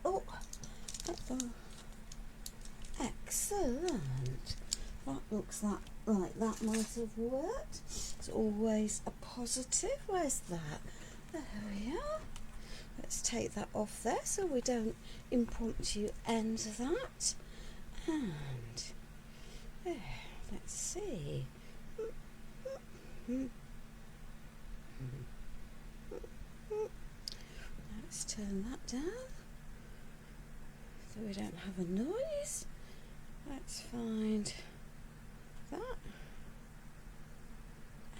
Oh, excellent. That looks like that might have worked. It's always a positive. Where's that? There we are. Let's take that off there so we don't impromptu end that. And there, let's see. Let's turn that down so we don't have a noise. Let's find that.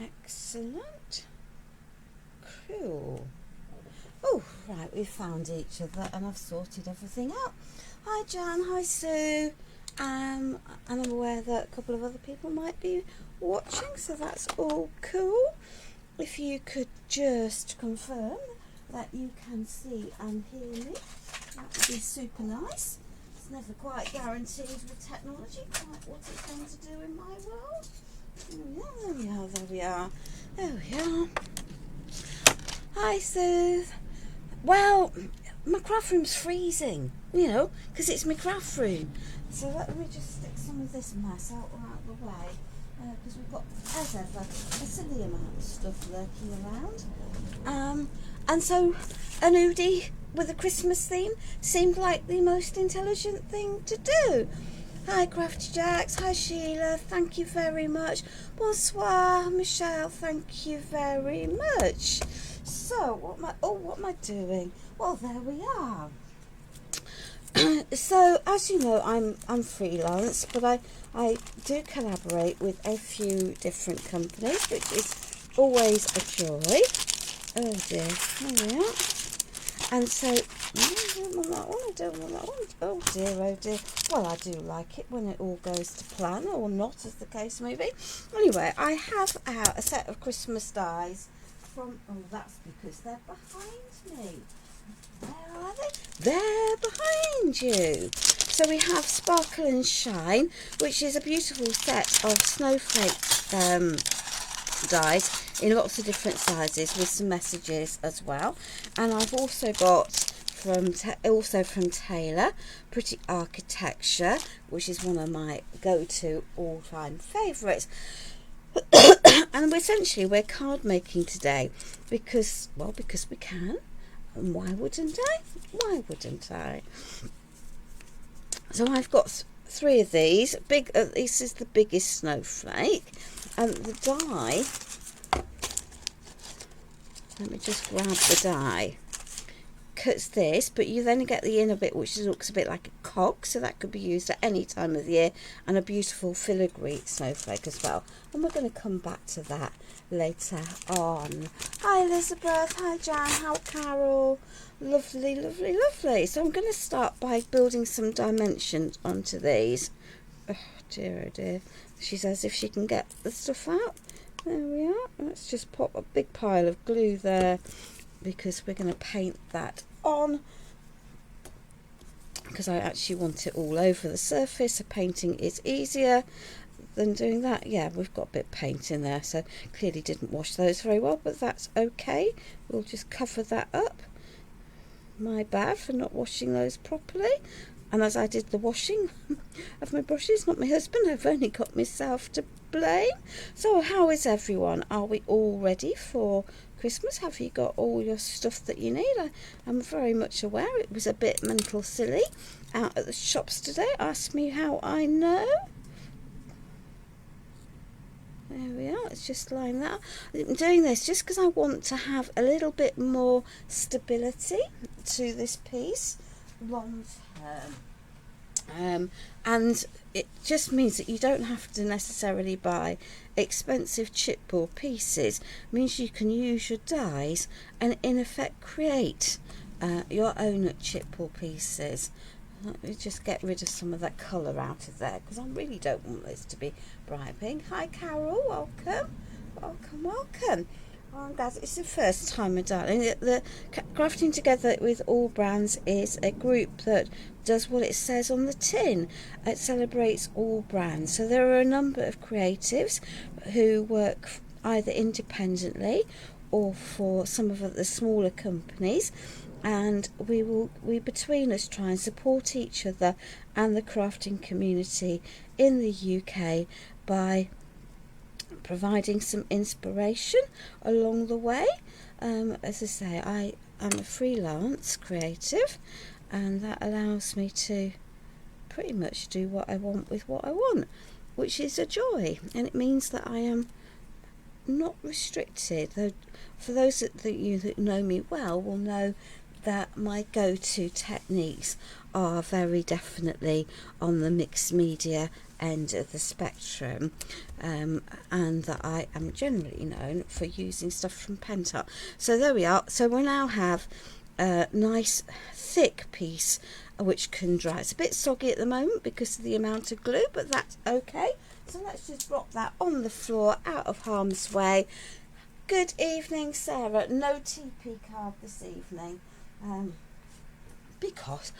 Excellent. Cool. Oh, right, we've found each other and I've sorted everything out. Hi Jan, hi Sue. And I'm aware that a couple of other people might be watching, so that's all cool. If you could just confirm that you can see and hear me, that would be super nice. It's never quite guaranteed with technology quite what it's going to do in my world. There we are, there we are, there we are. Hi Sue. Well, my craft room's freezing, you know, because it's my craft room. So let me just stick some of this mess out of the way, because we've got, as ever, a silly amount of stuff lurking around. And so an Oodie with a Christmas theme seemed like the most intelligent thing to do. Hi Crafty Jacks, hi Sheila, thank you very much. Bonsoir, Michelle, thank you very much. So, what am I doing? Well, there we are. So, as you know, I'm freelance, but I do collaborate with a few different companies, which is always a joy. Oh dear, there we are. And so, I don't want that one, I don't want that one. Oh dear. Well, I do like it when it all goes to plan, or not, as the case may be. Anyway, I have out a set of Christmas dies from, oh, that's because they're behind me. Where are they? They're behind you. So we have Sparkle and Shine, which is a beautiful set of snowflakes dies in lots of different sizes with some messages as well. And I've also got from Taylor, Pretty Architecture, which is one of my go-to all-time favourites. And essentially we're card making today because we can. And why wouldn't I? So I've got 3 of these. This is the biggest snowflake, and the die. Let me just grab the die. Cuts this, but you then get the inner bit, which looks a bit like a cog, so that could be used at any time of the year, and a beautiful filigree snowflake as well. And we're going to come back to that later on. Hi Elizabeth, hi Jan, hi Carol. Lovely. So I'm going to start by building some dimensions onto these. Oh dear. She says if she can get the stuff out. There we are. Let's just pop a big pile of glue there, because we're going to paint that on, because I actually want it all over the surface. So painting is easier than doing that. Yeah, we've got a bit of paint in there, so clearly didn't wash those very well, but that's okay. We'll just cover that up. My bad for not washing those properly. And as I did the washing of my brushes, not my husband, I've only got myself to blame. So how is everyone? Are we all ready for Christmas? Have you got all your stuff that you need? I'm very much aware it was a bit mental silly out at the shops today. Ask me how I know. There we are. Let's just line that up. I'm doing this just because I want to have a little bit more stability to this piece long term. And it just means that you don't have to necessarily buy expensive chipboard pieces. It means you can use your dies and in effect create your own chipboard pieces. Let me just get rid of some of that colour out of there, because I really don't want this to be bright pink. Hi Carol, welcome. Oh, I'm glad it's the first time, my darling. The Crafting Together with All Brands is a group that does what it says on the tin. It celebrates all brands. So there are a number of creatives who work either independently or for some of the smaller companies. and we between us try and support each other and the crafting community in the UK by providing some inspiration along the way. As I say, I am a freelance creative, and that allows me to pretty much do what I want with what I want, which is a joy, and it means that I am not restricted. Though for those that you that know me well will know that my go-to techniques are very definitely on the mixed media end of the spectrum, and that I am generally known for using stuff from Pentel. So there we are. So we now have a nice thick piece which can dry. It's a bit soggy at the moment because of the amount of glue, but that's okay. So let's just drop that on the floor out of harm's way. Good evening, Sarah. No TP card this evening. Because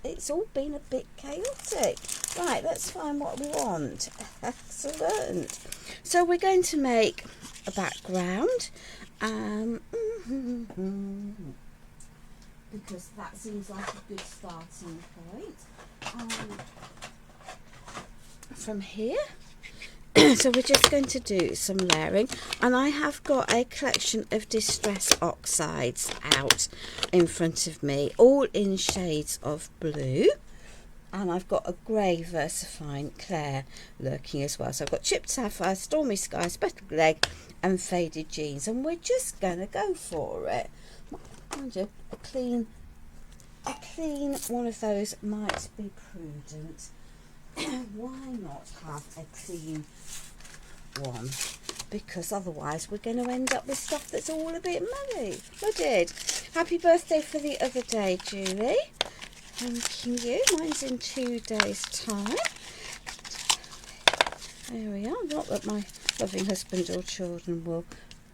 it's all been a bit chaotic. Right, let's find what we want. Excellent. So we're going to make a background, because that seems like a good starting point. From here. So we're just going to do some layering, and I have got a collection of distress oxides out in front of me, all in shades of blue, and I've got a grey Versafine Claire lurking as well. So I've got chipped sapphire, stormy sky, speckled leg and faded jeans, and we're just going to go for it. Mind you, a clean one of those might be prudent. Why not have a clean one? Because otherwise we're going to end up with stuff that's all a bit mudded. Happy birthday for the other day, Julie. Thank you. Mine's in 2 days' time. There we are. Not that my loving husband or children will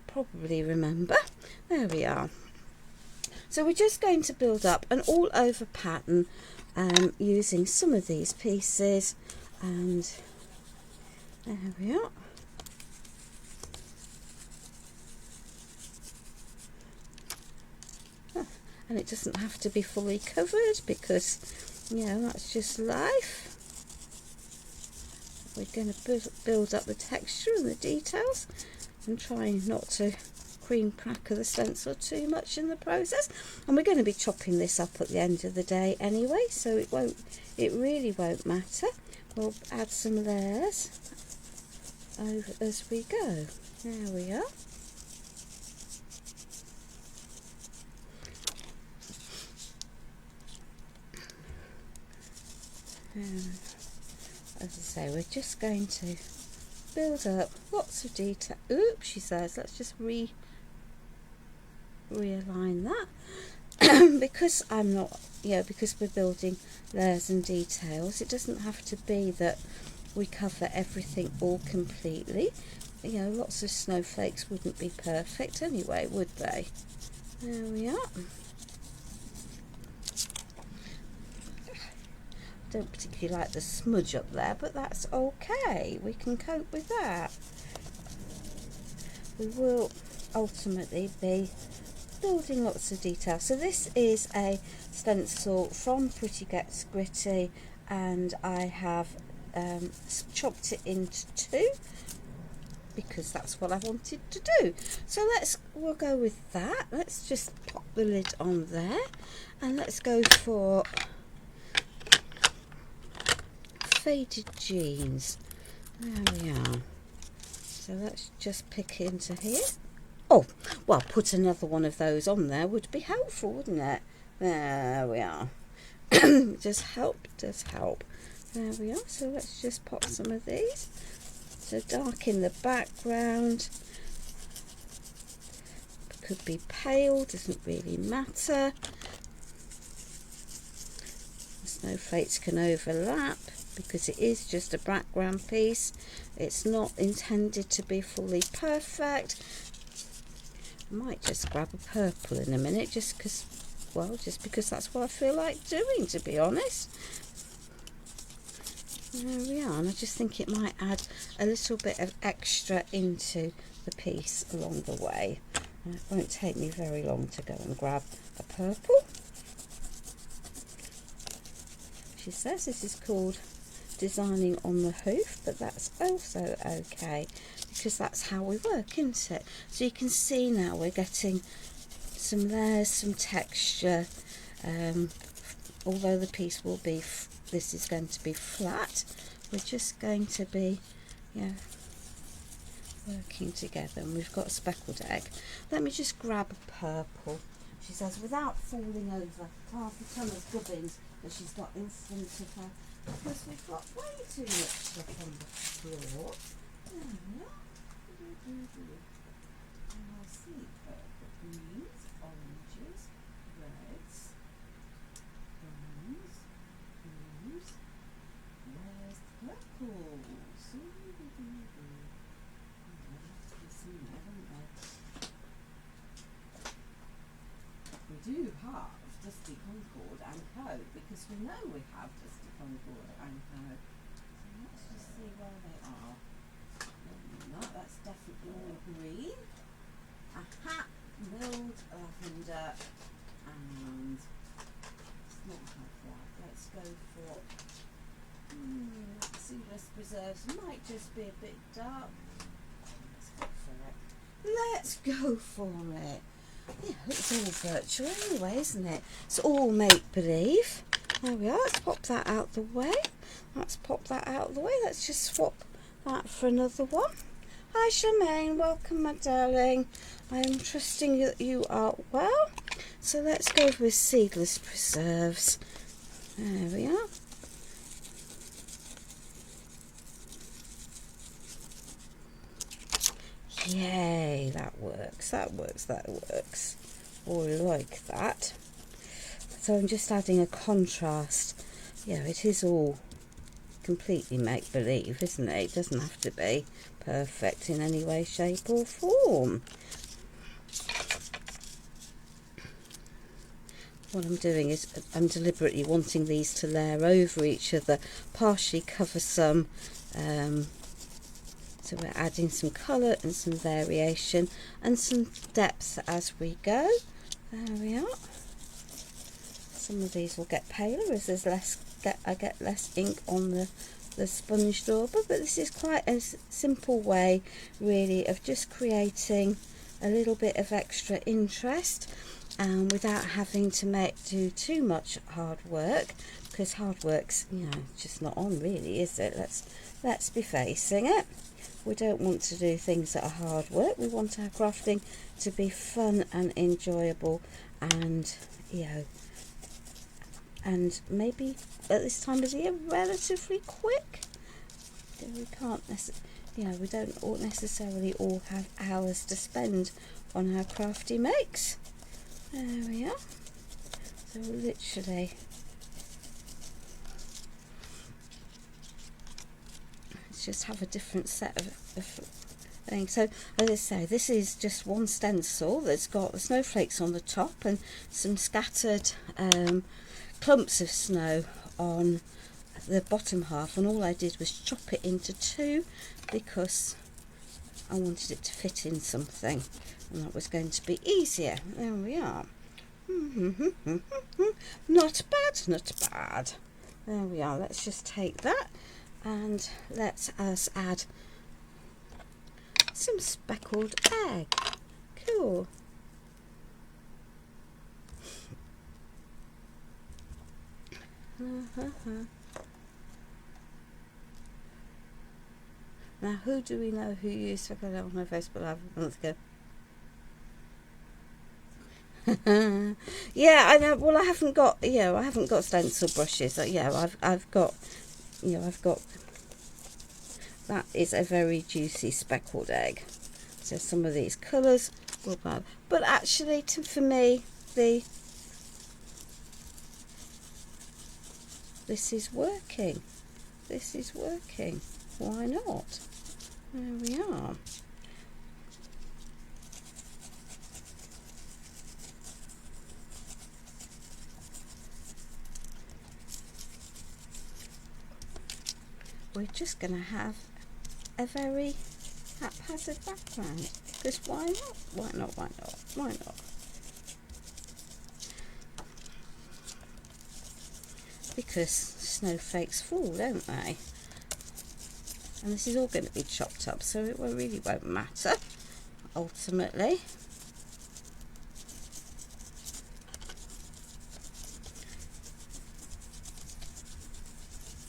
probably remember. There we are. So we're just going to build up an all over pattern using some of these pieces, and there we are. And it doesn't have to be fully covered because, you know, that's just life. We're going to build up the texture and the details and try not to cream cracker the stencil too much in the process. And we're going to be chopping this up at the end of the day anyway, so it really won't matter. We'll add some layers over as we go. There we are. As I say, we're just going to build up lots of detail. Oops, she says, let's just realign that. Because I'm not, because we're building layers and details, it doesn't have to be that we cover everything all completely. Lots of snowflakes wouldn't be perfect anyway, would they? There we are. Don't particularly like the smudge up there, but that's okay. We can cope with that. We will ultimately be building lots of detail. So this is a stencil from Pretty Gets Gritty, and I have chopped it into 2 because that's what I wanted to do. So we'll go with that. Let's just pop the lid on there, and let's go for faded jeans. There we are. So let's just pick into here. Oh, well, put another one of those on there would be helpful, wouldn't it? There we are. Does help. There we are. So let's just pop some of these to darken the background. Could be pale, doesn't really matter. The snowflakes can overlap because it is just a background piece. It's not intended to be fully perfect. I might just grab a purple in a minute just because that's what I feel like doing, to be honest. There we are, and I just think it might add a little bit of extra into the piece along the way. It won't take me very long to go and grab a purple. She says this is called designing on the hoof, but that's also okay because that's how we work, isn't it? So you can see now we're getting some layers, some texture. Although the piece will be, this is going to be flat, we're just going to be, working together. And we've got a speckled egg. Let me just grab a purple. She says, without falling over half a ton of gubbins that she's got in front of her, because we've got way too much stuff on the floor. There we are. And I see purple, greens, oranges, reds, browns, blues. Where's the purples? We do have Dusty Concord and Co, because we know we have Dusty Concord and Co. So let's just see where they are. No, that's definitely green. Aha! Milled lavender and it's not half white. Let's go for seedless preserves. Might just be a bit dark. Let's go for it. Let's go for it. Yeah, it's all virtual anyway, isn't it? It's all make-believe. There we are. Let's pop that out the way. Let's pop that out of the way. Let's just swap that for another one. Hi, Charmaine. Welcome, my darling. I am trusting that you are well. So let's go with seedless preserves. There we are. Yay, that works, that works, that works. Oh, I like that. So I'm just adding a contrast. Yeah, it is all completely make-believe, isn't it? It doesn't have to be perfect in any way, shape or form. What I'm doing is I'm deliberately wanting these to layer over each other, partially cover some, so we're adding some colour and some variation and some depth as we go. There we are. Some of these will get paler as there's I get less ink on the sponge dauber, but this is quite a simple way really of just creating a little bit of extra interest without having to do too much hard work, because hard work's just not on really, is it? Let's be facing it. We don't want to do things that are hard work. We want our crafting to be fun and enjoyable, and and maybe at this time of the year relatively quick. We can't we don't necessarily all have hours to spend on our crafty makes. There we are. So literally just have a different set of things. So as I say, this is just one stencil that's got the snowflakes on the top and some scattered clumps of snow on the bottom half, and all I did was chop it into two because I wanted it to fit in something, and that was going to be easier. There we are. Not bad, not bad. There we are. Let's just take that and let us add some speckled egg. Cool. Now, who do we know who used speckled egg on my Facebook Live a month ago? Yeah, I know. Well, I haven't got stencil brushes. I've got that is a very juicy speckled egg. So some of these colours will bad, but actually, for me, this is working. This is working. Why not? There we are. We're just going to have a very haphazard background. Because why not? Why not? Why not? Why not? Because snowflakes fall, don't they? And this is all going to be chopped up, so it really won't matter ultimately.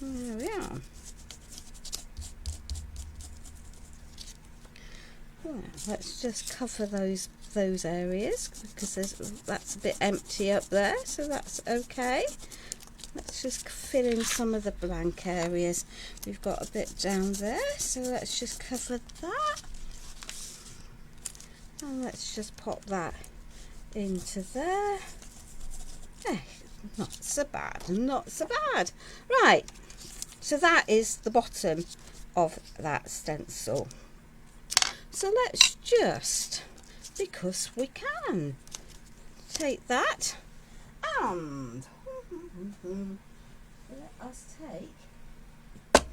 There we are. Well, let's just cover those areas, because that's a bit empty up there, so that's okay. Let's just fill in some of the blank areas. We've got a bit down there, so let's just cover that. And let's just pop that into there. Not so bad, not so bad. Right, so that is the bottom of that stencil. So let's just, because we can, take that and let us take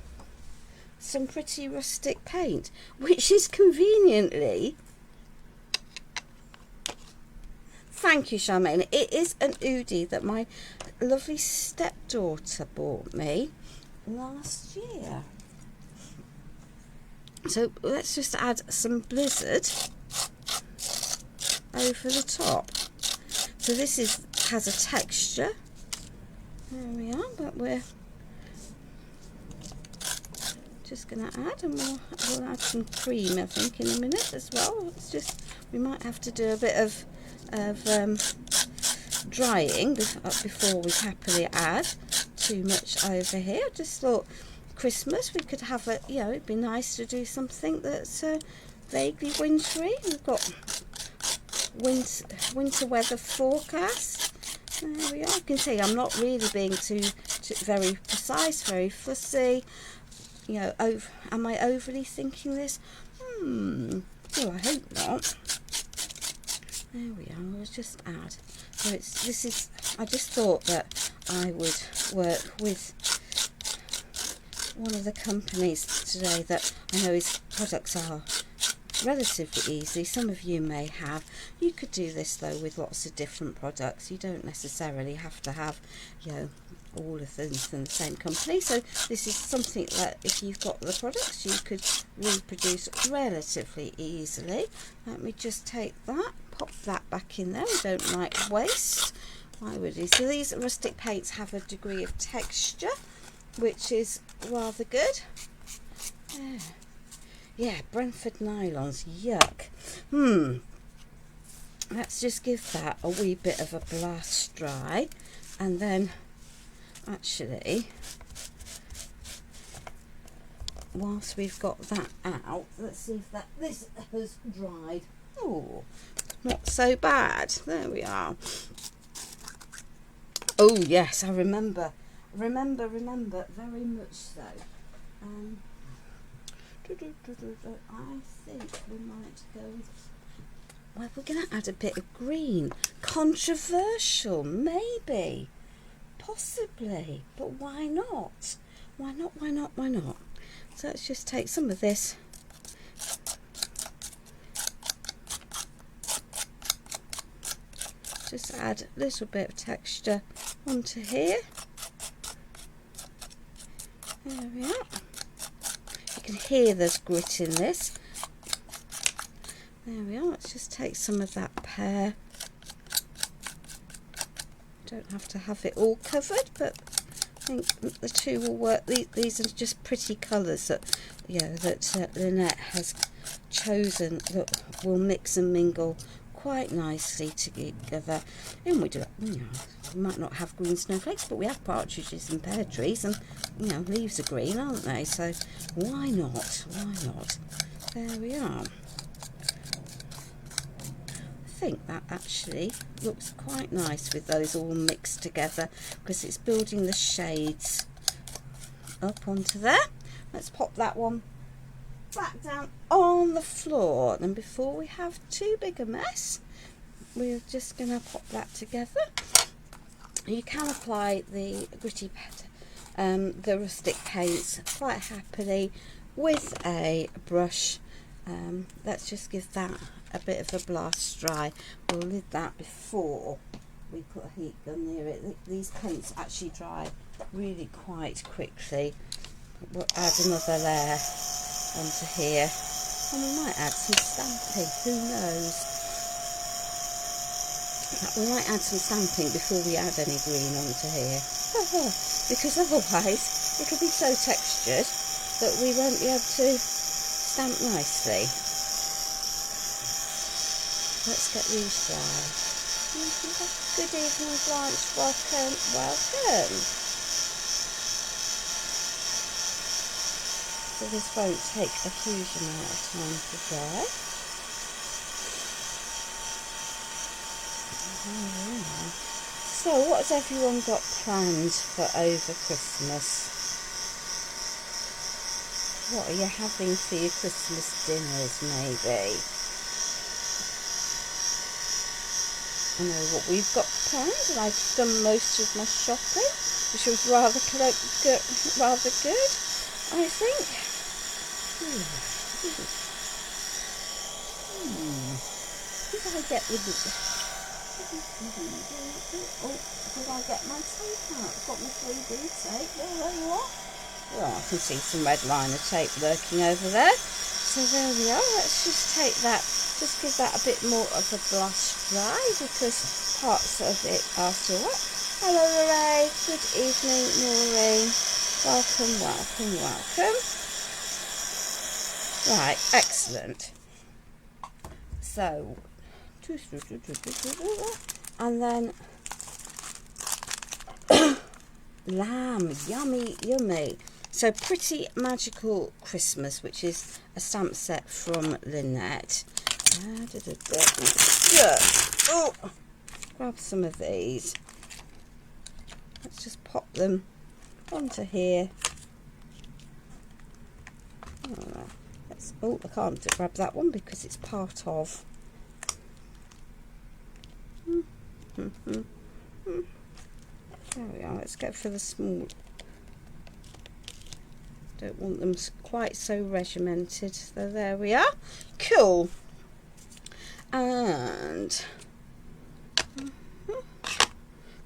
some pretty rustic paint, which is conveniently, thank you Charmaine, it is an Oodie that my lovely stepdaughter bought me last year. So let's just add some Blizzard over the top. So this has a texture. There we are, but we're just going to add, and we'll add some cream, I think, in a minute as well. It's just, we might have to do a bit of drying before we happily add too much over here. I just thought Christmas we could have a, you know, it'd be nice to do something that's vaguely wintry. We've got winter weather forecast. There we are. You can see I'm not really being too very precise, very fussy. You know, am I overly thinking this? Oh, I hope not. There we are. We'll just add. So I just thought that I would work with one of the companies today that I know his products are relatively easy. Some of you may have. You could do this though with lots of different products. You don't necessarily have to have, you know, all of them from the same company. So this is something that if you've got the products you could reproduce relatively easily. Let me just take that, pop that back in there. We don't like waste. Why would you? So these rustic paints have a degree of texture which is rather good. Yeah, Brentford nylons, yuck. Let's just give that a wee bit of a blast dry, and then actually, whilst we've got that out, let's see if this has dried. Oh, not so bad. There we are. Oh yes, I remember very much so. I think we might go with, well, we're going to add a bit of green. Controversial, maybe, possibly, but why not? Why not, why not, why not? So let's just take some of this. Just add a little bit of texture onto here. There we are. You can hear there's grit in this. There we are. Let's just take some of that pear. Don't have to have it all covered, but I think the two will work. These are just pretty colours that, you know, that Lynette has chosen that will mix and mingle quite nicely together. And we do, you know, we might not have green snowflakes, but we have partridges and pear trees, and you know, leaves are green, aren't they? So why not? Why not? There we are. I think that actually looks quite nice with those all mixed together, because it's building the shades up onto there. Let's pop that one back down on the floor, and before we have too big a mess, we're just going to pop that together. You can apply the gritty the rustic paints quite happily with a brush, Let's just give that a bit of a blast dry. We'll lid that before we put a heat gun near it. These paints actually dry really quite quickly. We'll add another layer onto here, and we might add some stamping, who knows. We might add some stamping before we add any green onto here, because otherwise it'll be so textured that we won't be able to stamp nicely. Let's get these dry. Good evening, Blanche. Welcome, welcome. So this won't take a huge amount of time to dry. So what's everyone got planned for over Christmas? What are you having for your Christmas dinners, maybe? I know what we've got planned, and I've done most of my shopping, which was rather good, I think. Did I get rid of it? Oh, did I get my tape out? I've got my 3D tape. There you are. Well, I can see some red liner tape lurking over there. So there we are. Let's just take that, just give that a bit more of a blush dry, because parts of it are still wet. Hello, Ray. Good evening, Maureen. Welcome, welcome, welcome. Right, excellent. So, and then lamb, yummy, yummy. So Pretty Magical Christmas, which is a stamp set from Lynette. Oh, grab some of these. Let's just pop them onto here. Oh, I can't grab that one because it's part of. There we are. Let's go for the small. Don't want them quite so regimented. So there we are. Cool. And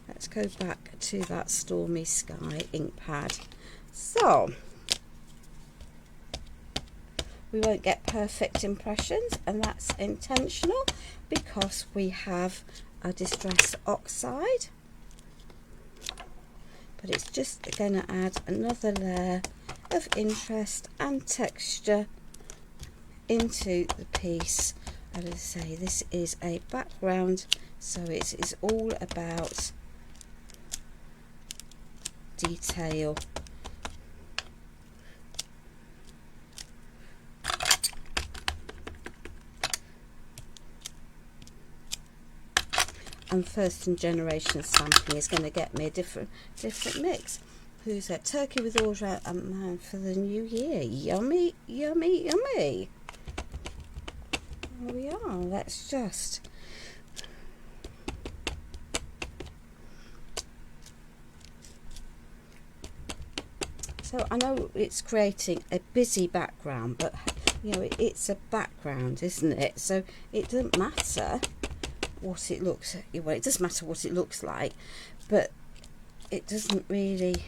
let's go back to that Stormy Sky ink pad. So we won't get perfect impressions, and that's intentional because we have a Distress Oxide, but it's just going to add another layer of interest and texture into the piece. As I say, this is a background, so it is all about detail. And first and generation stamping is going to get me a different mix. Who's that? Turkey with order and man for the new year. Yummy, yummy, yummy. There we are. Let's just so I know it's creating a busy background, but you know it's a background, isn't it? So it doesn't matter what it looks, well, it does matter what it looks like, but it doesn't really.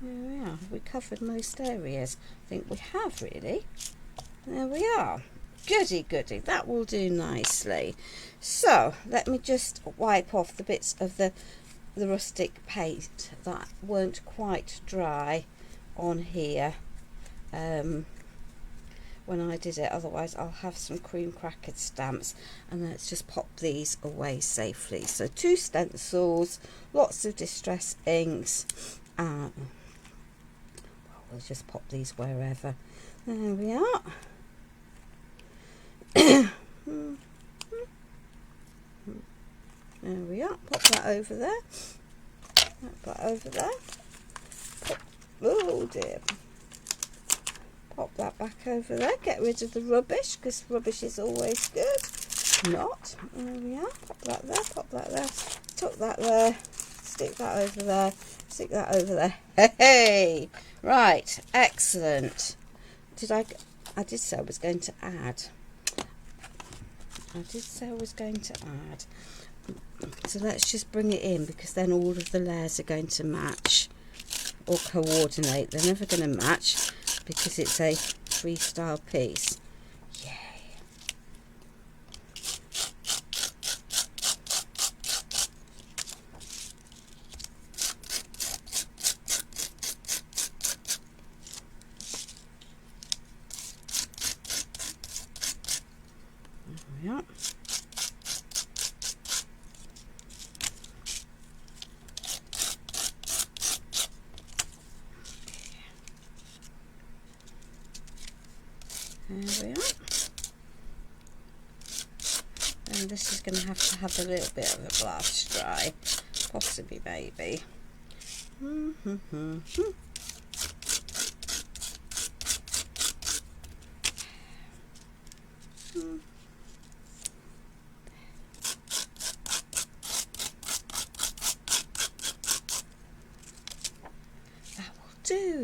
There we are. Have we covered most areas? I think we have, really. There we are. Goody goody, that will do nicely. So let me just wipe off the bits of the rustic paint that weren't quite dry on here when I did it, otherwise I'll have some cream crackered stamps. And let's just pop these away safely. So 2 stencils, lots of distress inks, well, we'll just pop these wherever. There we are. There we are. Pop that over there. Pop that over there. Pop, oh dear. Pop that back over there. Get rid of the rubbish, because rubbish is always good. Not. There we are. Pop that there. Pop that there. Tuck that there. Stick that over there. Stick that over there. Hey! Right. Excellent. I did say I was going to add. I did say I was going to add. So let's just bring it in, because then all of the layers are going to match or coordinate. They're never going to match because it's a freestyle piece. Yay. There we are. There we are. And this is going to have a little bit of a blast dry, possibly, maybe.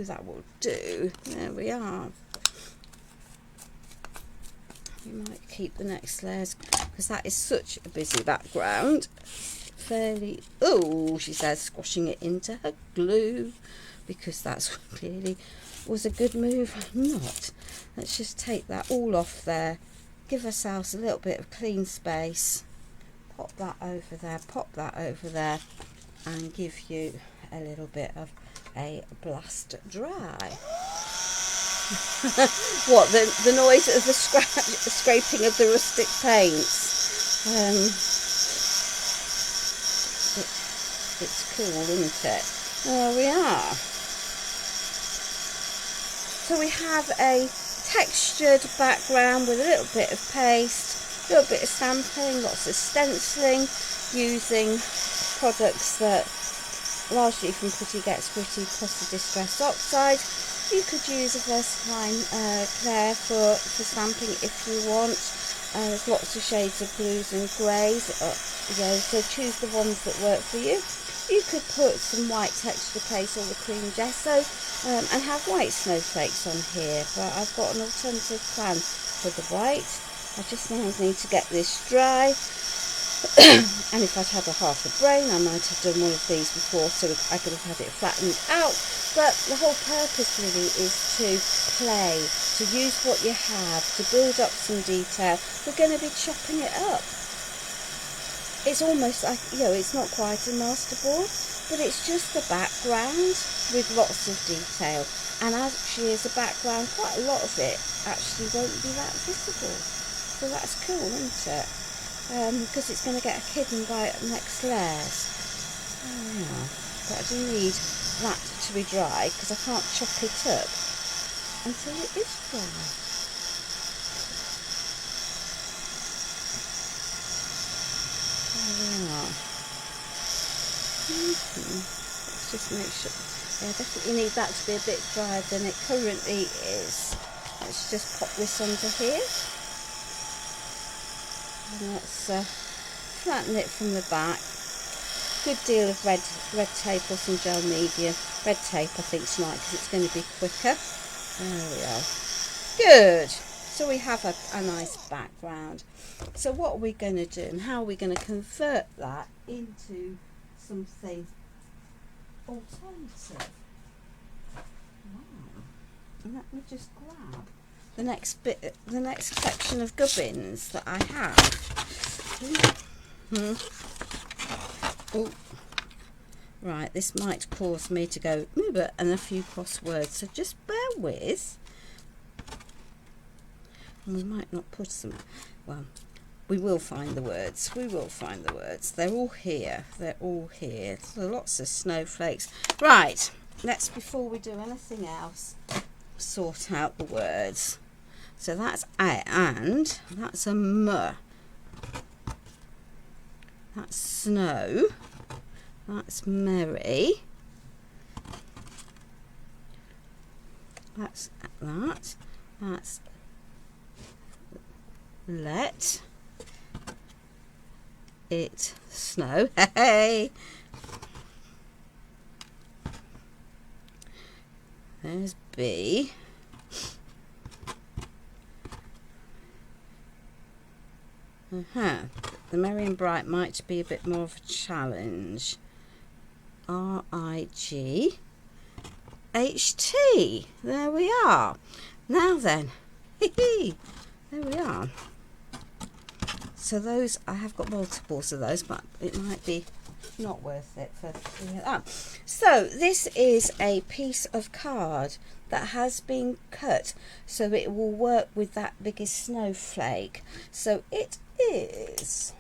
That will do. There we are. We might keep the next layers because that is such a busy background. Fairly, oh, she says, squashing it into her glue, because that's clearly was a good move. Not. Let's just take that all off there. Give ourselves a little bit of clean space. Pop that over there. Pop that over there, and give you a little bit of a blast dry. What, the noise of the scraping of the rustic paints? It's cool, isn't it? There we are. So we have a textured background with a little bit of paste, a little bit of stamping, lots of stenciling, using products that largely from Pretty Gets Pretty plus the Distress Oxide. You could use a Versatile Claire for stamping if you want. There's lots of shades of blues and greys, so choose the ones that work for you. You could put some white texture paste or the cream gesso and have white snowflakes on here, but I've got an alternative plan for the white. I just now need to get this dry. And if I'd had a half a brain, I might have done one of these before, so I could have had it flattened out. But the whole purpose really is to play, to use what you have, to build up some detail. We're going to be chopping it up. It's almost like, it's not quite a masterboard, but it's just a background with lots of detail. And actually, as a background, quite a lot of it actually won't be that visible. So that's cool, isn't it? Because it's going to get hidden by next layers. Oh, yeah. But I do need that to be dry, because I can't chop it up until it is dry. There we are. Let's just make sure. Yeah, definitely need that to be a bit drier than it currently is. Let's just pop this under here. And let's flatten it from the back. Good deal of red tape or some gel media. Red tape I think tonight, because it's going to be quicker. There we are. Good. So we have a nice background. So what are we going to do, and how are we going to convert that into something alternative? Wow. And let me just grab the next section of gubbins that I have. Oh, right, this might cause me to go and a few crosswords, so just bear with. And we might not put some, well, we will find the words. We will find the words. They're all here. They're all here. So lots of snowflakes. Right, let's, before we do anything else, sort out the words. So that's a and, that's a m. That's snow. That's merry. That's that. That's let it snow. Hey! There's B. The Merry and Bright might be a bit more of a challenge. RIGHT. There we are. Now then, there we are. So those, I have got multiples of those, but it might be not worth it for doing that. So this is a piece of card that has been cut, so it will work with that biggest snowflake. So it is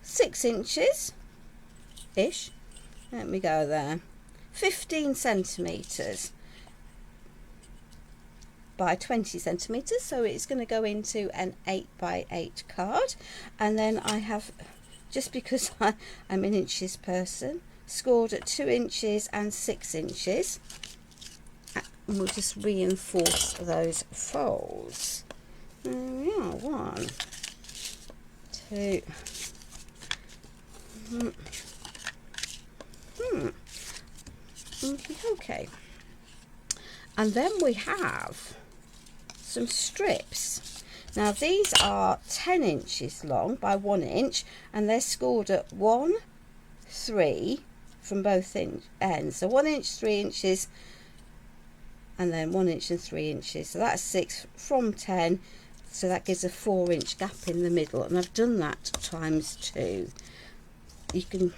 6 inches ish. Let me go there. 15 centimeters by 20 centimeters, so it's going to go into an 8 by 8 card. And then I have, just because I'm an inches person, scored at 2 inches and 6 inches, and we'll just reinforce those folds. There we are. 1, 2. Okay. And then we have some strips. Now these are 10 inches long by 1 inch, and they're scored at 1, 3 from both ends. So 1 inch, 3 inches, and then 1 inch and 3 inches. So that's 6 from 10. So that gives a 4 inch gap in the middle, and I've done that times 2. You can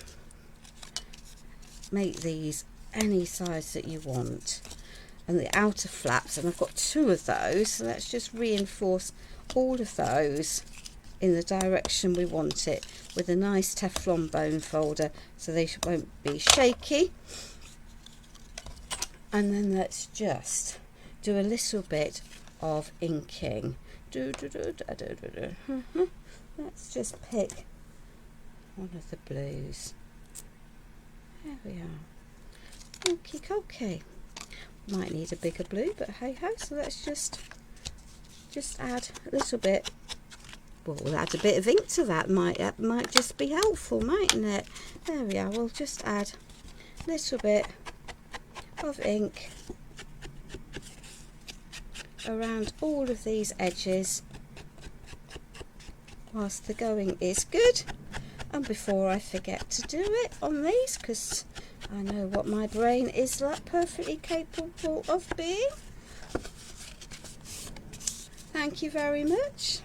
make these any size that you want. And the outer flaps, and I've got 2 of those, so let's just reinforce all of those in the direction we want it with a nice Teflon bone folder, so they won't be shaky. And then let's just do a little bit of inking. Let's just pick one of the blues. There we are. Okay. Might need a bigger blue, but hey ho. So let's just add a little bit. Well, we'll add a bit of ink to that. That might just be helpful, mightn't it? There we are. We'll just add a little bit of ink around all of these edges whilst the going is good. And before I forget to do it on these, because I know what my brain is like, perfectly capable of being. Thank you very much.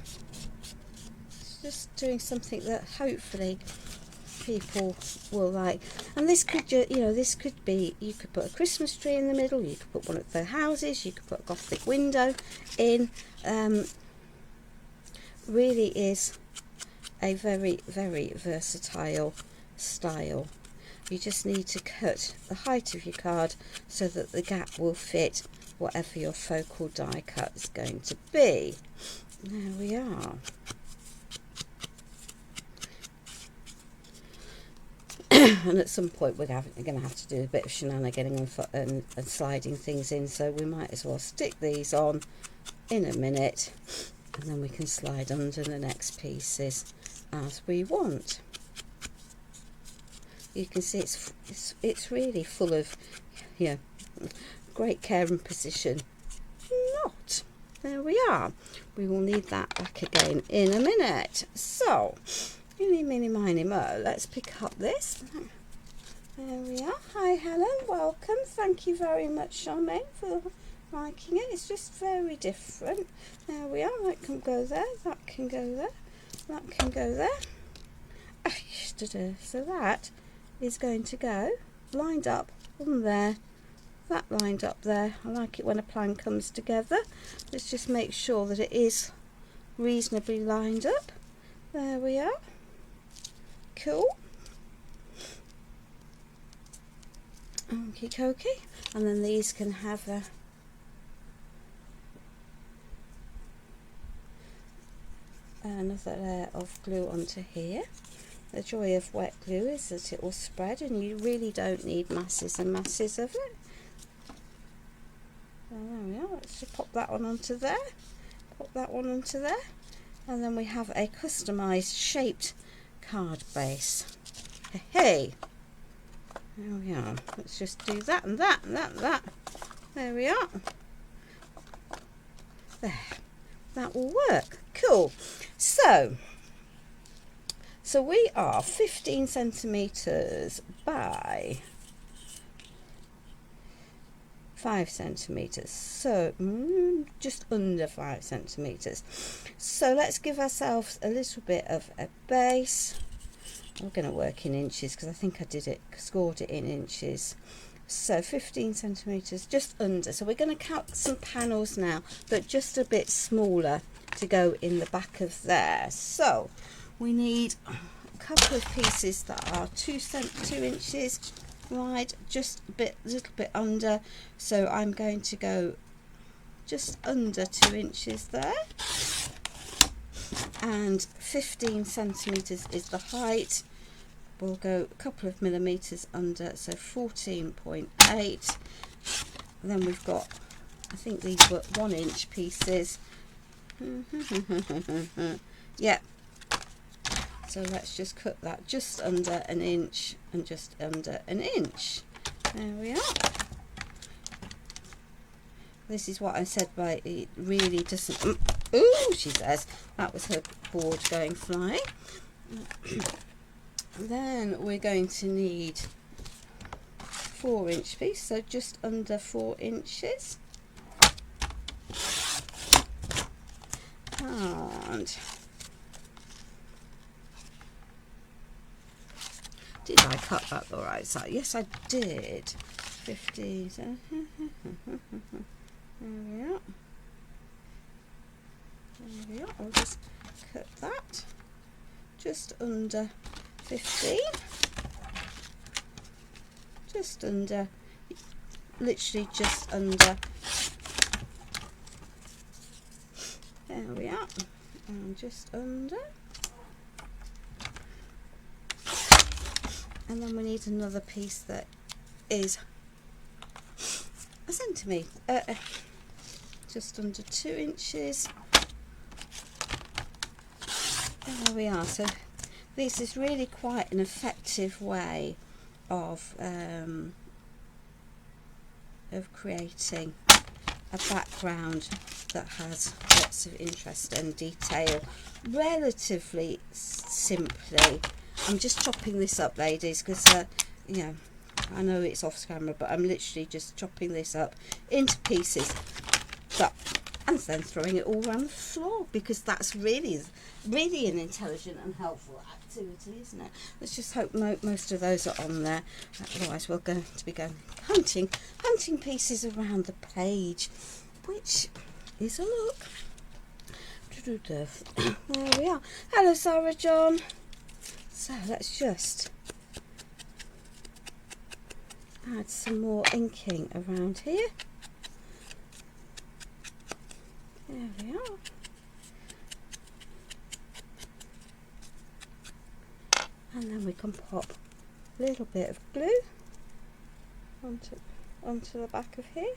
Just doing something that hopefully people will like. And this could, this could be, you could put a Christmas tree in the middle, you could put one of the houses, you could put a Gothic window in. Really is a very, very versatile style. You just need to cut the height of your card so that the gap will fit whatever your focal die cut is going to be. There we are. And at some point we're going to have to do a bit of shenaniganing and sliding things in, so we might as well stick these on in a minute, and then we can slide under the next pieces as we want. You can see it's really full of great care and precision. Not. There we are. We will need that back again in a minute. So, eeny, meeny, miny, mo. Let's pick up this. There we are. Hi Helen, welcome. Thank you very much, Charmaine, for liking it. It's just very different. There we are. That can go there. That can go there. That can go there. So that is going to go lined up on there, that lined up there. I like it when a plan comes together. Let's just make sure that it is reasonably lined up. There we are. Cool. Okie dokie. And then these can have another layer of glue onto here. The joy of wet glue is that it will spread, and you really don't need masses and masses of it. There we are. Let's just pop that one onto there. Pop that one onto there. And then we have a customised shaped card base. Hey! There we are. Let's just do that and that and that and that. There we are. There. that will work. Cool. So we are 15 centimeters by 5 centimeters, so just under 5 centimeters. So let's give ourselves a little bit of a base. I'm going to work in inches because I think I scored it in inches. So 15 centimeters, just under. So we're going to cut some panels now, but just a bit smaller to go in the back of there. So we need a couple of pieces that are 2 inches wide, just a little bit under. So I'm going to go just under 2 inches there, and 15 centimeters is the height. We'll go a couple of millimeters under, so 14.8. Then we've got, I think these were 1 inch pieces. Yeah, so let's just cut that just under 1 inch and just under 1 inch. There we are. This is what I said by it really doesn't. Ooh, she says that was her board going flying. Then we're going to need 4 inch piece, so just under 4 inches. And did I cut that the right side? Yes, I did. 50. There we are. There we are. I'll just cut that just under 15. Just under, literally just under. There we are. And just under. And then we need another piece that is a centimetre, just under 2 inches. There we are. So this is really quite an effective way of creating a background that has lots of interest and detail relatively simply. I'm just chopping this up, ladies, because you know, I know it's off camera, but I'm literally just chopping this up into pieces, and then throwing it all around the floor, because that's really an intelligent and helpful activity, isn't it? Let's just hope most of those are on there, otherwise we're going to be going hunting pieces around the page, which is a look. There we are. Hello, Sarah John. So let's just add some more inking around here. There we are. And then we can pop a little bit of glue onto the back of here.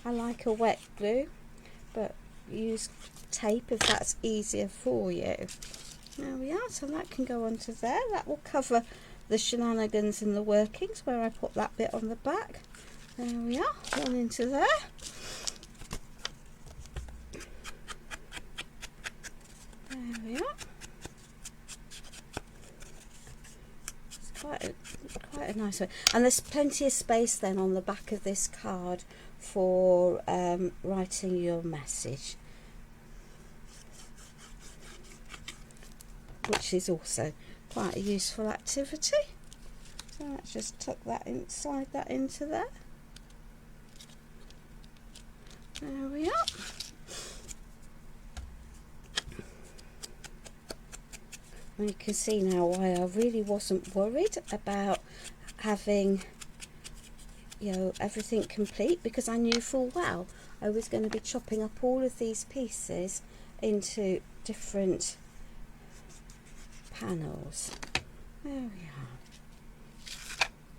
I like a wet glue, but use tape if that's easier for you. There we are. So that can go onto there. That will cover the shenanigans and the workings where I put that bit on the back. There we are. One into there. There we are. It's quite a nice one. And there's plenty of space then on the back of this card for writing your message, which is also quite a useful activity. So let's just tuck that in, slide that into there. There we are. And you can see now why I really wasn't worried about having, you know, everything complete, because I knew full well I was going to be chopping up all of these pieces into different panels. There we are.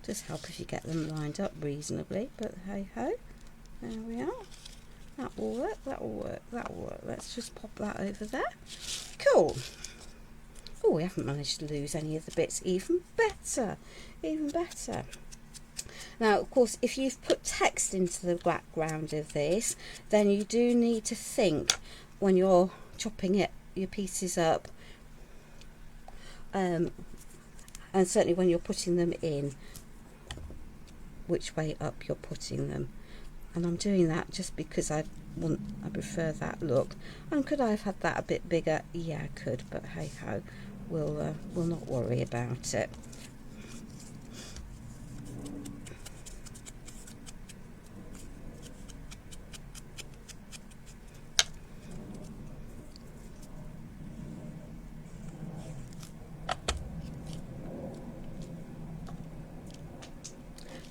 Just help if you get them lined up reasonably, but hey ho. There we are. That will work, that will work, that will work. Let's just pop that over there. Cool. Oh, we haven't managed to lose any of the bits. Even better, even better. Now, of course, if you've put text into the background of this, then you do need to think when you're chopping your pieces up, and certainly when you're putting them in, which way up you're putting them. And I'm doing that just because I prefer that look. And could I have had that a bit bigger? Yeah, I could, but hey ho, we'll not worry about it.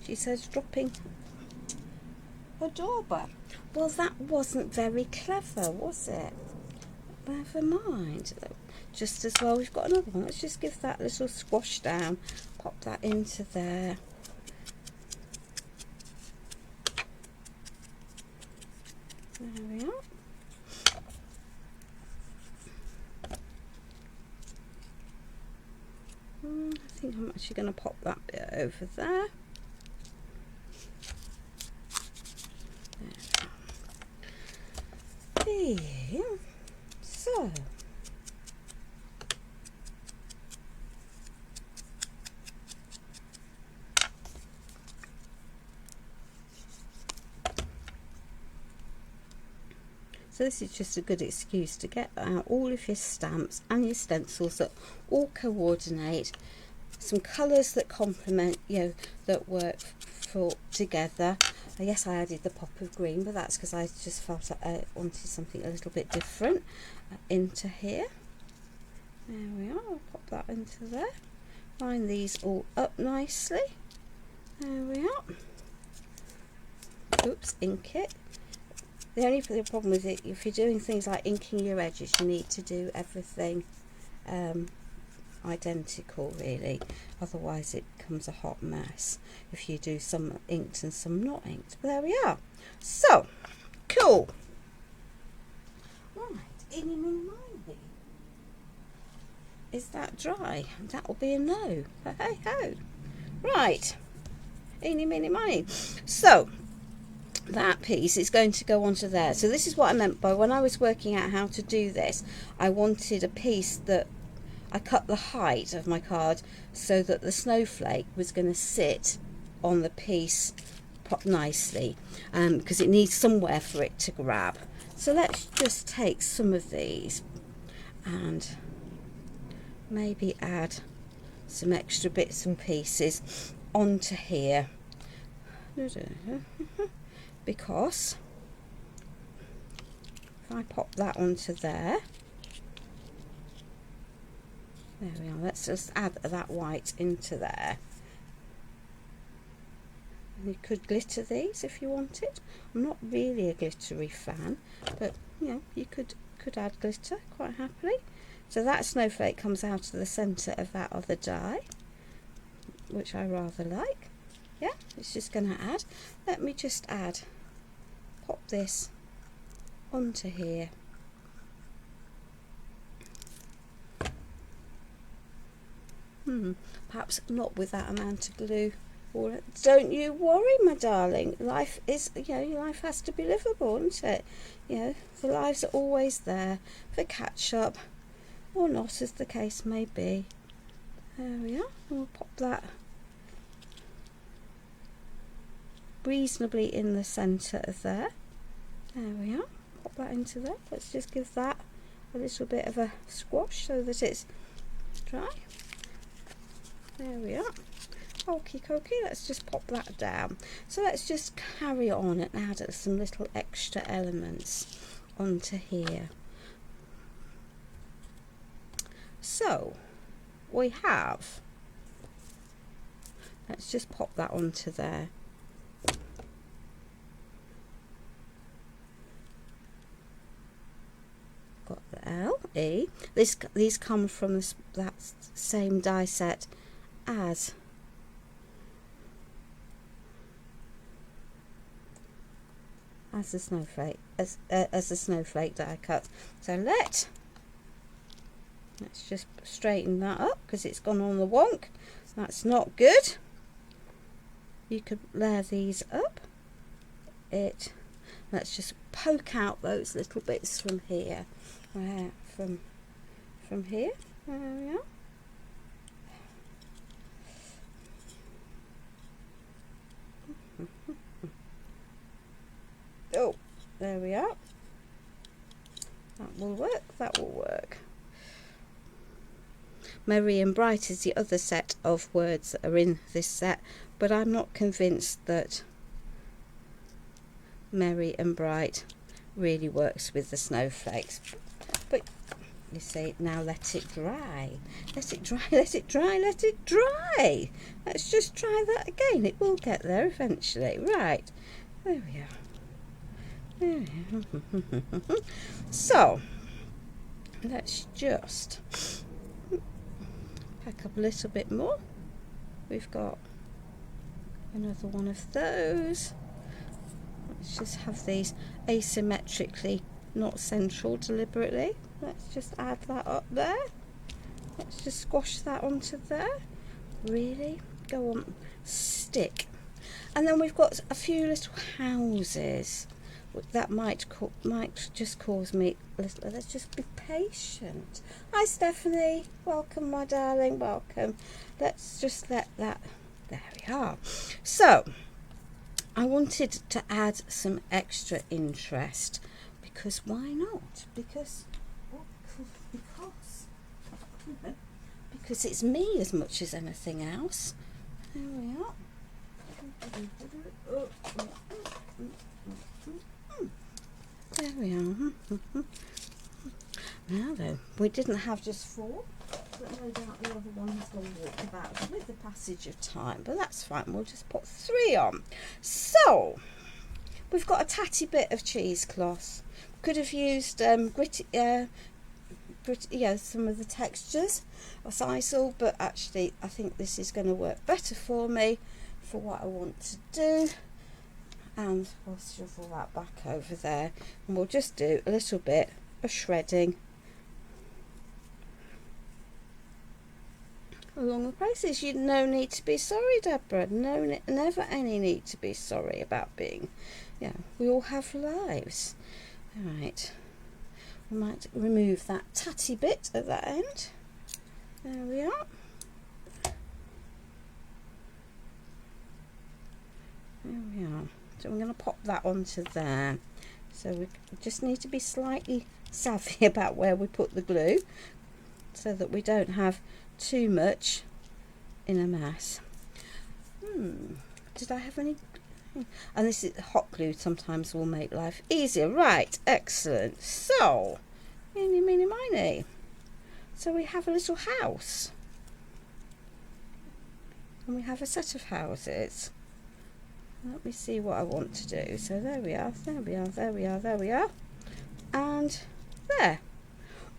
She says dropping a doorbell. Well, that wasn't very clever, was it? Never mind. Just as well, we've got another one. Let's just give that a little squash down. Pop that into there. There we are. I think I'm actually going to pop that bit over there. There. So. So this is just a good excuse to get out all of your stamps and your stencils that all coordinate, some colours that complement, that work for together. Yes, I added the pop of green, but that's because I just felt I wanted something a little bit different into here. There we are. I'll pop that into there. Line these all up nicely. There we are. Oops, ink it. The only problem with it, if you're doing things like inking your edges, you need to do everything identical, really. Otherwise it becomes a hot mess if you do some inked and some not inked. But there we are. So, cool. Right, eeny, meeny, miny. Is that dry? That will be a no. But hey ho. Right, eeny, meeny, miny. So, that piece is going to go onto there. So this is what I meant by when I was working out how to do this. I wanted a piece that I cut the height of my card so that the snowflake was going to sit on the piece nicely, because it needs somewhere for it to grab. So let's just take some of these and maybe add some extra bits and pieces onto here. Because if I pop that onto there, there we are. Let's just add that white into there. And you could glitter these if you wanted. I'm not really a glittery fan, but you could add glitter quite happily. So that snowflake comes out of the centre of that other die, which I rather like. Yeah, it's just going to add. Let me just pop this onto here. Perhaps not with that amount of glue. Or don't you worry, my darling. Life is, life has to be livable, isn't it? The lives are always there for catch up, or not, as the case may be. There we are. We'll pop that reasonably in the centre of there. There we are. Pop that into there. Let's just give that a little bit of a squash so that it's dry. There we are. Okie dokie, let's just pop that down. So let's just carry on and add some little extra elements onto here. So we have, let's just pop that onto there. Got the L, E. These come from that same die set as the snowflake, as the snowflake that I cut. So let's just straighten that up because it's gone on the wonk. That's not good. you could layer these up. Let's just poke out those little bits from here, from here. There we are. Oh, there we are. That will work. That will work. Merry and bright is the other set of words that are in this set, but I'm not convinced that merry and bright really works with the snowflakes. But you see, now let it dry. Let it dry, let it dry, let it dry. Let's just try that again. It will get there eventually. Right, there we are. There we are. So, let's just pack up a little bit more. We've got another one of those. Let's just have these asymmetrically, not central deliberately. Let's just add that up there. Let's just squash that onto there. Really? Go on, stick. And then we've got a few little houses. That might just cause me a little. Let's just be patient. Hi Stephanie, welcome my darling, welcome. Let's just let that, there we are. So I wanted to add some extra interest, because why not? Because it's me as much as anything else. There we are. There we are. Now then, we didn't have just 4, but no doubt the other one has gone walk about with the passage of time, but that's fine. We'll just put 3 on. So we've got a tatty bit of cheesecloth. Could have used gritty, some of the textures of sisal, but actually I think this is going to work better for me for what I want to do. And we'll shuffle that back over there, and we'll just do a little bit of shredding along the places. You no need to be sorry, Deborah. Never any need to be sorry about being. Yeah, we all have lives. All right. We might remove that tatty bit at that end. There we are. There we are. So I'm going to pop that onto there. So we just need to be slightly savvy about where we put the glue, so that we don't have too much in a mess. Did I have any? And this is hot glue, sometimes will make life easier. Right, excellent. So, eeny, meeny, miny. So we have a little house. And we have a set of houses. Let me see what I want to do. So there we are, there we are, there we are, there we are. And there.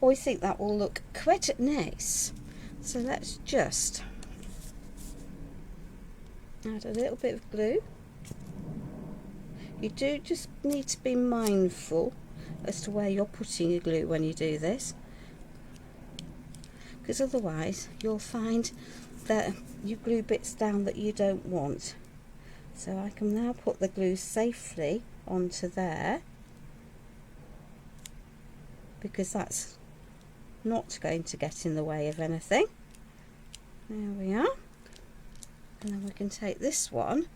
I think that will look quite nice. So let's just add a little bit of glue. You do just need to be mindful as to where you're putting your glue when you do this, because otherwise you'll find that you glue bits down that you don't want. So I can now put the glue safely onto there, because that's not going to get in the way of anything. There we are. And then we can take this one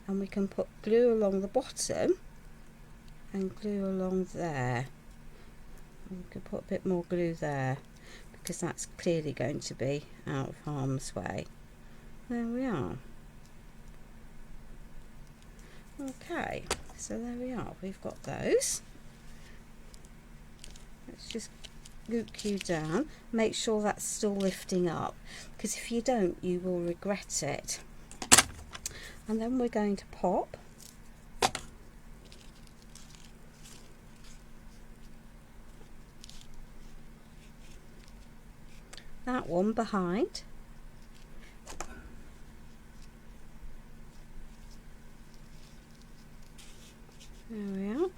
and we can put glue along the bottom and glue along there. And we can put a bit more glue there, because that's clearly going to be out of harm's way. There we are. Okay, so there we are, we've got those. Let's just gook you down, make sure that's still lifting up, because if you don't you will regret it. And then we're going to pop that one behind. There we are.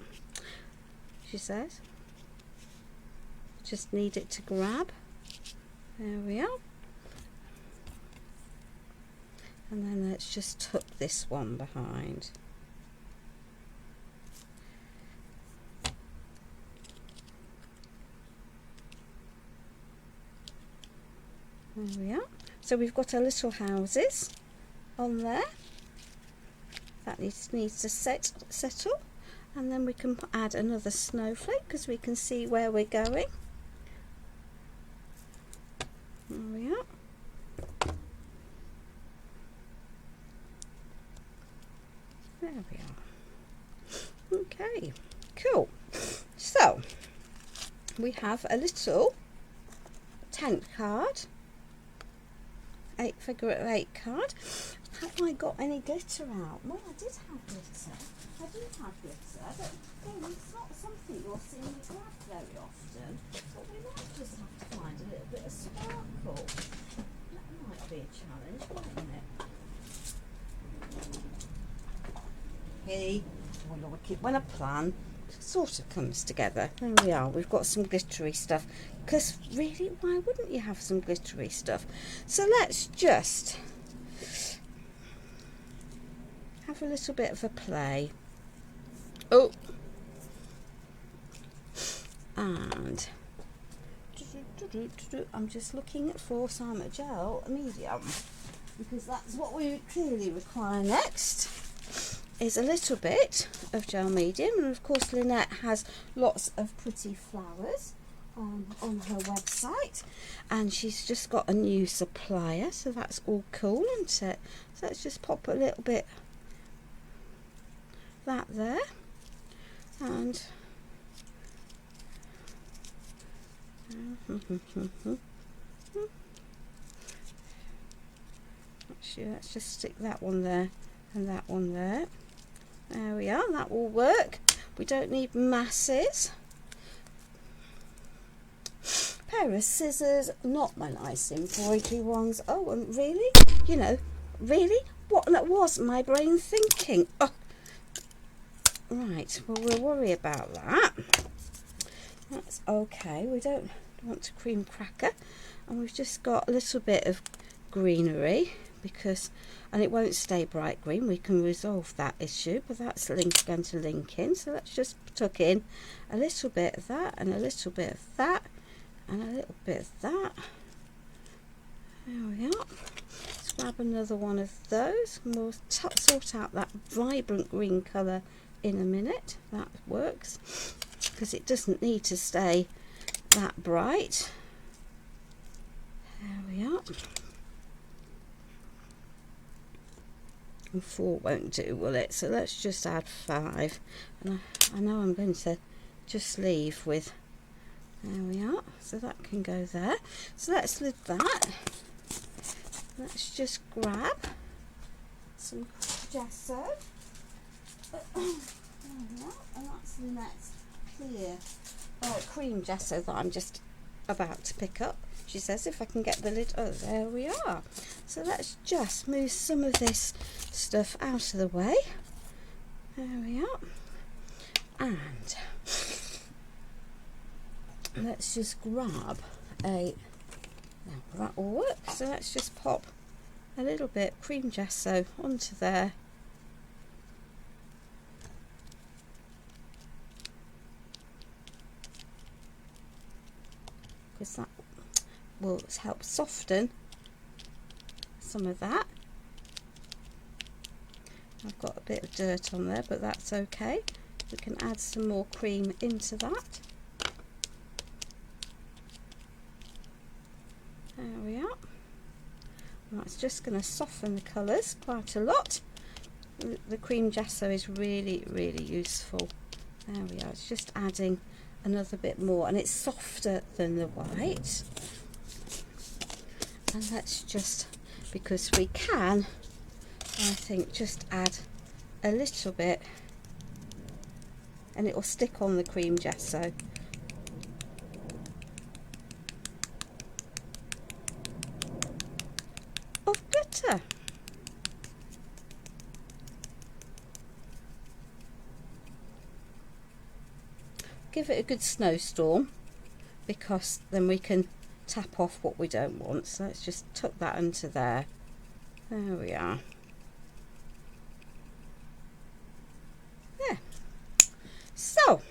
She says, just need it to grab. There we are. and then let's just tuck this one behind. There we are. So we've got our little houses on there. That needs to settle, and then we can add another snowflake because we can see where we're going. There we are. There we are. Okay, cool. So we have a little tent card, 8 figure of 8 card. Have I got any glitter out? Well, I did have glitter. I do have glitter, but again, it's not something you'll see me grab very often. But we might just have to find a little bit of sparkle. That might be a challenge, mightn't it? Hey, well, when a plan sort of comes together. There we are. We've got some glittery stuff. Because really, why wouldn't you have some glittery stuff? So let's just have a little bit of a play. Oh, and I'm just looking for some gel medium, because that's what we clearly require next, is a little bit of gel medium. And of course Lynette has lots of pretty flowers on her website, and she's just got a new supplier, so that's all cool, isn't it? So let's just pop a little bit that there, and actually let's just stick that one there and that one there. There we are, that will work. We don't need masses. Pair of scissors, not my nice embroidery ones. Oh, and really, you know, really, what was my brain thinking? Oh, right, well, we'll worry about that. That's okay. We don't want to cream cracker, and we've just got a little bit of greenery, because, and it won't stay bright green. We can resolve that issue, but that's going to link in. So let's just tuck in a little bit of that, and a little bit of that, and a little bit of that. There we are. Let's grab another one of those, and we'll sort out that vibrant green colour in a minute. That works, because it doesn't need to stay that bright. There we are. And 4 won't do, will it? So let's just add 5. And I know I'm going to just leave with, there we are, so that can go there. So let's leave that. Let's just grab some gesso. There we are. And that's the next clear cream gesso that I'm just about to pick up. She says if I can get the lid. Oh, there we are. So let's just move some of this stuff out of the way. There we are. And let's just grab a, now that will work. So let's just pop a little bit of cream gesso onto there. Because that will help soften some of that. I've got a bit of dirt on there, but that's okay. We can add some more cream into that. There we are. And that's just going to soften the colours quite a lot. The cream gesso is really, really useful. There we are. It's just adding another bit more, and it's softer than the white. And let's just, because we can, I think, just add a little bit, and it will stick on the cream gesso. Of glitter. Give it a good snowstorm, because then we can tap off what we don't want. So let's just tuck that into there. There we are. There. So,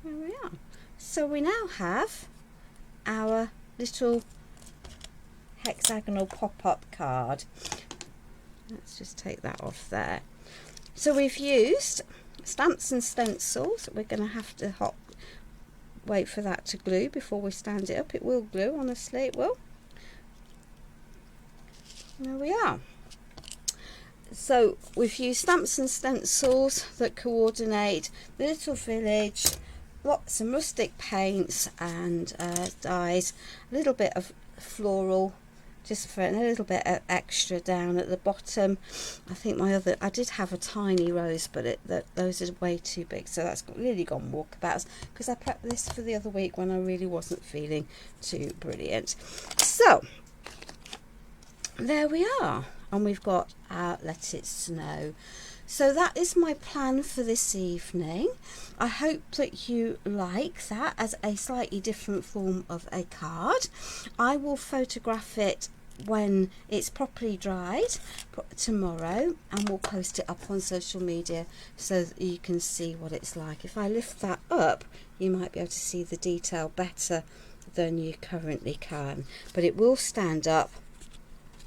there we are. So we now have our little hexagonal pop-up card. Let's just take that off there. So we've used stamps and stencils. We're going to have to wait for that to glue before we stand it up. It will glue, honestly, it will. There we are. So we've used stamps and stencils that coordinate the little village, some rustic paints and dyes, a little bit of floral, just for a little bit of extra down at the bottom. I think I did have a tiny rose, but those are way too big, so that's really gone walkabouts, because I prepped this for the other week when I really wasn't feeling too brilliant. So there we are, and we've got our Let It Snow. So that is my plan for this evening. I hope that you like that as a slightly different form of a card. I will photograph it when it's properly dried tomorrow, and we'll post it up on social media so that you can see what it's like. If I lift that up, you might be able to see the detail better than you currently can, but it will stand up.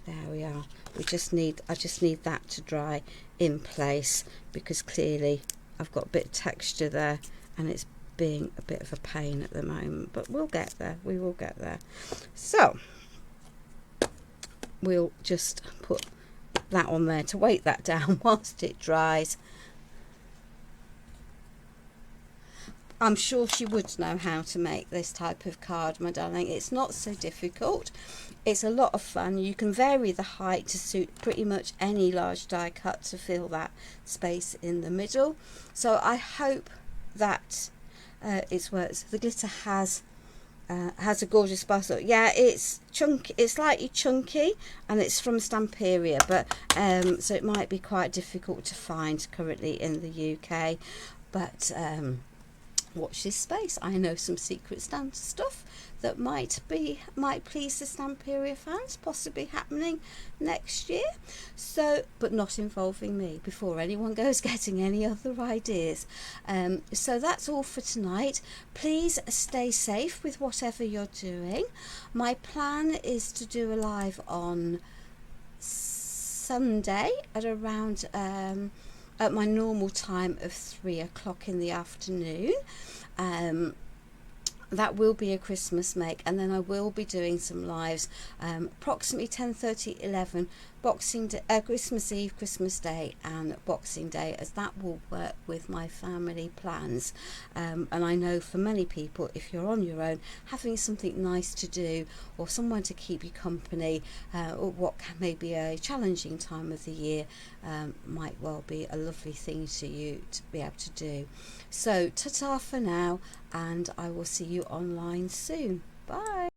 There we are. I just need that to dry in place, because clearly I've got a bit of texture there and it's being a bit of a pain at the moment, but we'll get there. We will get there. So we'll just put that on there to weight that down whilst it dries. I'm sure she would know how to make this type of card, my darling. It's not so difficult. It's a lot of fun. You can vary the height to suit pretty much any large die cut to fill that space in the middle. So I hope that it works. The glitter has a gorgeous sparkle. Yeah, it's chunky. It's slightly chunky, and it's from Stamperia, but so it might be quite difficult to find currently in the UK. But watch this space. I know some secret Santa stuff that might please the Stamperia fans, possibly happening next year. So, but not involving me, before anyone goes getting any other ideas. So that's all for tonight. Please stay safe with whatever you're doing. My plan is to do a live on Sunday at around at my normal time of 3 o'clock in the afternoon. That will be a Christmas make, and then I will be doing some lives approximately 10:30, 11, Boxing Day, Christmas Eve, Christmas Day and Boxing Day, as that will work with my family plans. And I know for many people, if you're on your own, having something nice to do or someone to keep you company, or what may be a challenging time of the year, might well be a lovely thing to you to be able to do. So ta-ta for now, and I will see you online soon.